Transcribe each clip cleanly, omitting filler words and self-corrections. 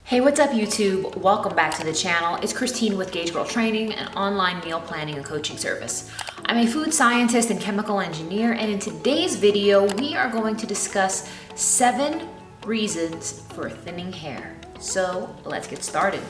Hey, what's up YouTube? Welcome back to the channel. It's Christine with gaugegirltraining, an online meal planning and coaching service. I'm a food scientist and chemical engineer, and in today's video, we are going to discuss 7 reasons for thinning hair. So let's get started.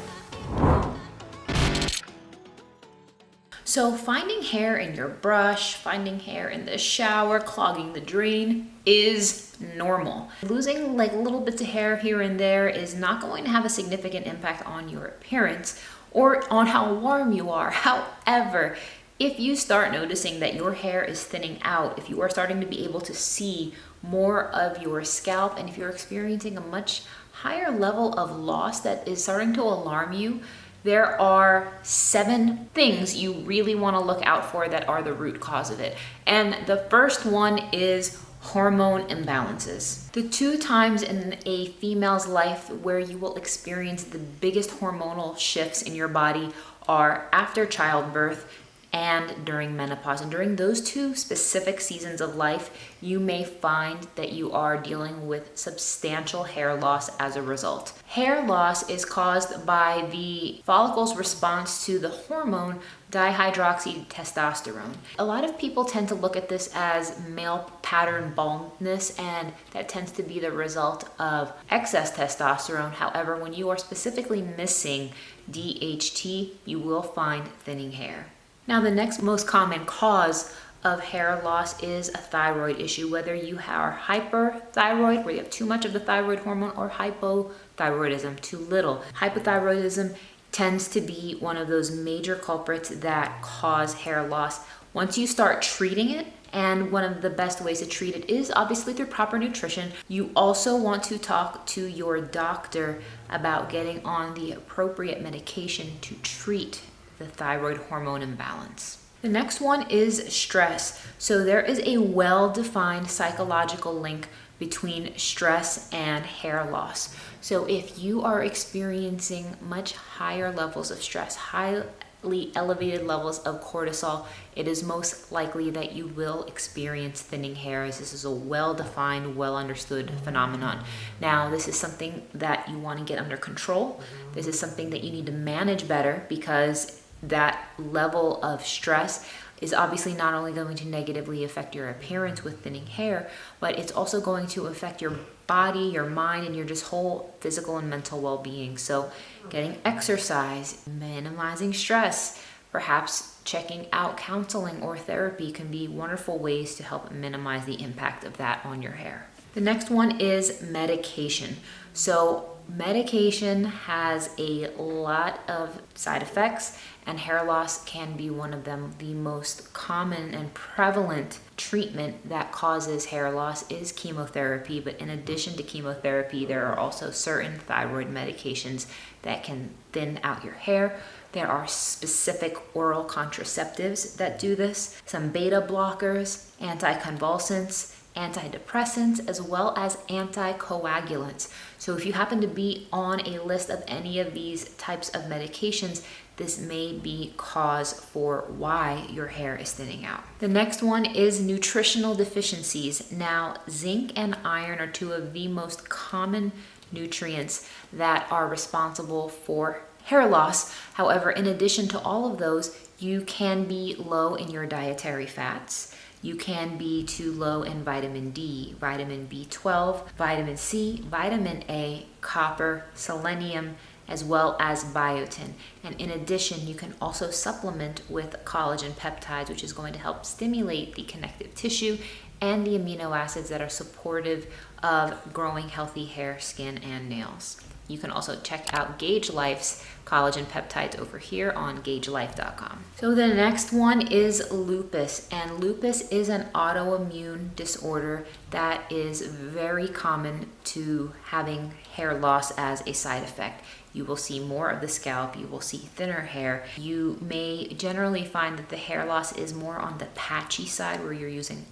So finding hair in your brush, finding hair in the shower, clogging the drain is normal. Losing like little bits of hair here and there is not going to have a significant impact on your appearance or on how warm you are. However, if you start noticing that your hair is thinning out, if you are starting to be able to see more of your scalp, and if you're experiencing a much higher level of loss that is starting to alarm you, there are 7 things you really want to look out for that are the root cause of it. And the first one is hormone imbalances. The 2 times in a female's life where you will experience the biggest hormonal shifts in your body are after childbirth and during menopause. And during those 2 specific seasons of life, you may find that you are dealing with substantial hair loss as a result. Hair loss is caused by the follicle's response to the hormone dihydroxytestosterone. A lot of people tend to look at this as male pattern baldness, and that tends to be the result of excess testosterone. However, when you are specifically missing DHT, you will find thinning hair. Now, the next most common cause of hair loss is a thyroid issue, whether you are hyperthyroid, where you have too much of the thyroid hormone, or hypothyroidism, too little. Hypothyroidism tends to be one of those major culprits that cause hair loss. Once you start treating it, and one of the best ways to treat it is obviously through proper nutrition, you also want to talk to your doctor about getting on the appropriate medication to treat the thyroid hormone imbalance. The next one is stress. So there is a well-defined psychological link between stress and hair loss. So if you are experiencing much higher levels of stress, highly elevated levels of cortisol, it is most likely that you will experience thinning hair, as this is a well-defined, well-understood phenomenon. Now, this is something that you want to get under control. This is something that you need to manage better, because that level of stress is obviously not only going to negatively affect your appearance with thinning hair, but it's also going to affect your body, your mind, and your just whole physical and mental well-being. So getting exercise, minimizing stress, perhaps checking out counseling or therapy can be wonderful ways to help minimize the impact of that on your hair. The next one is medication. So medication has a lot of side effects, and hair loss can be one of them. The most common and prevalent treatment that causes hair loss is chemotherapy, but in addition to chemotherapy, there are also certain thyroid medications that can thin out your hair. There are specific oral contraceptives that do this, some beta blockers, anticonvulsants, antidepressants, as well as anticoagulants. So if you happen to be on a list of any of these types of medications, this may be cause for why your hair is thinning out. The next one is nutritional deficiencies. Now, zinc and iron are 2 of the most common nutrients that are responsible for hair loss. However, in addition to all of those, you can be low in your dietary fats. You can be too low in vitamin D, vitamin B12, vitamin C, vitamin A, copper, selenium, as well as biotin. And in addition, you can also supplement with collagen peptides, which is going to help stimulate the connective tissue and the amino acids that are supportive of growing healthy hair, skin, and nails. You can also check out Gauge Life's collagen peptides over here on gaugelife.com. So the next one is lupus, and lupus is an autoimmune disorder that is very common to having hair loss as a side effect. You will see more of the scalp, you will see thinner hair. You may generally find that the hair loss is more on the patchy side, where you're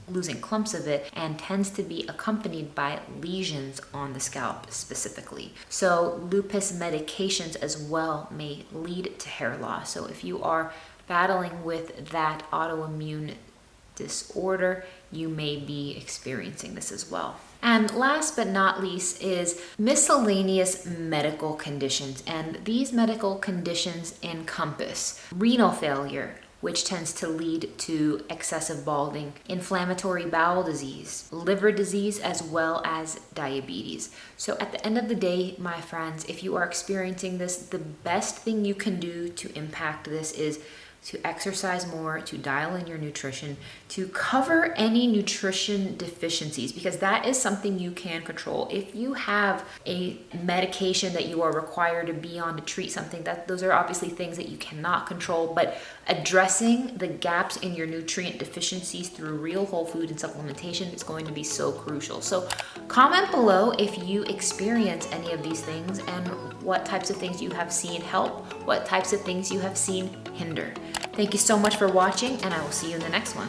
losing clumps of it, and tends to be accompanied by lesions on the scalp specifically. So lupus medications as well may lead to hair loss. So if you are battling with that autoimmune disorder, you may be experiencing this as well. And last but not least is miscellaneous medical conditions. And these medical conditions encompass renal failure, which tends to lead to excessive balding, inflammatory bowel disease, liver disease, as well as diabetes. So at the end of the day, my friends, if you are experiencing this, the best thing you can do to impact this is to exercise more, to dial in your nutrition, to cover any nutrition deficiencies, because that is something you can control. If you have a medication that you are required to be on to treat something, those are obviously things that you cannot control, but addressing the gaps in your nutrient deficiencies through real whole food and supplementation is going to be so crucial. So comment below if you experience any of these things and what types of things you have seen help, what types of things you have seen hinder. Thank you so much for watching, and I will see you in the next one.